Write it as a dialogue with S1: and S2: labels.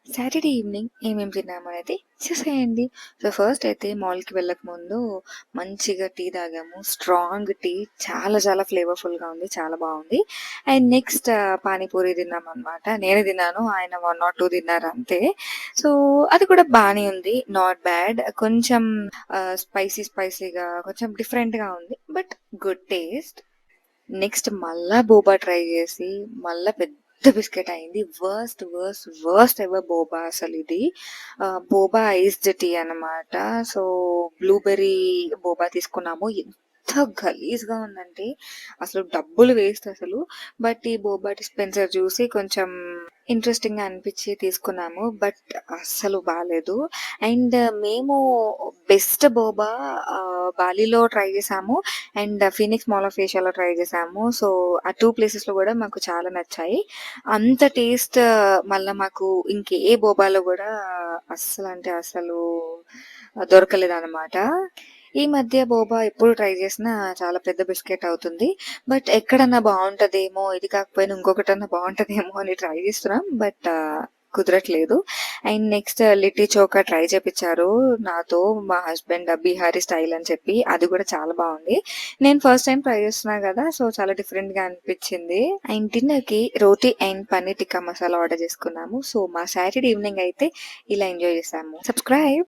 S1: Saturday evening ఏమేం తిన్నామనేది చూసేయండి. So, first అయితే మాల్‌కి వెళ్ళకముందు మంచిగా టీ తాగాము. స్ట్రాంగ్ టీ చాలా చాలా ఫ్లేవర్‌ఫుల్‌గా ఉంది. చాలా బావుంది. అండ్ నెక్స్ట్ పానీపూరి తిన్నామనమాట. నేనే తిన్నాను. ఆయన 1 ఆర్ 2 తిన్నారు అంతే. సో, అది కూడా బానే ఉంది. Not bad. కొంచెం స్పైసీగా కొంచెం డిఫరెంట్‌గా ఉంది. But good taste. నెక్స్ట్ మళ్ళా బోబా ట్రై జేసి, మళ్ళా పెద్ద బిస్కెట్ అయింది. వర్స్ట్ ఎవర్ బోబా అసలిది. బోబా ఐస్డ్ టీ అనమాట. సో, బ్లూబెర్రీ బోబా తీసుకున్నాము. ఎంత గలీజ్‌గా ఉందంటే, అసలు డబ్బులు వేస్ట్ అసలు. బట్ ఈ బోబా డిస్పెన్సర్ చూసి కొంచెం ఇంట్రెస్టింగ్‌గా అనిపిచ్చి తీసుకున్నాము. బట్ అస్సలు బాలేదు. అండ్ మేము బెస్ట్ బోబా బాలీలో ట్రై చేసాము. అండ్ ఫీనిక్స్ మాల్ ఆఫ్ ఏషియాలో ట్రై చేసాము. సో, ఆ 2 ప్లేసెస్‌లో గూడా మాకు చాలా నచ్చాయి. అంత టేస్ట్ మళ్ళా మాకు ఇంకే బోబాలో గూడా అస్సలంటే అసలు దొరకలేదనమాట. ఈ మధ్య బోబా ఎప్పుడు ట్రై చేసినా చాలా పెద్ద బిస్కెట్ అవుతుంది. బట్ ఎక్కడన్నా బావుంటదేమో, ఇది కాకపోయినా ఇంకొకటన్నా బావుంటదేమో అని ట్రై చేస్తున్నాం. బట్ కుదరట్లేదు. And next litti chokha try చేపిచ్చారు నాతో మా హస్బెండ్ బీహారీ స్టైల్ అని చెప్పి. అది కూడా చాలా బావుంది. నేను ఫస్ట్ టైమ్ ట్రై చేస్తున్నా గదా! సో, చాలా డిఫరెంట్‌గా అనిపిచ్చింది. అండ్ డిన్నర్‌కి రోటీ అండ్ పన్నీర్ టిక్కా మసాలా ఆర్డర్ చేసుకున్నాము. సో, మా సాటర్‌డే ఈవినింగ్ అయితే ఇలా ఎంజాయ్ చేసాము. సబ్స్క్రైబ్.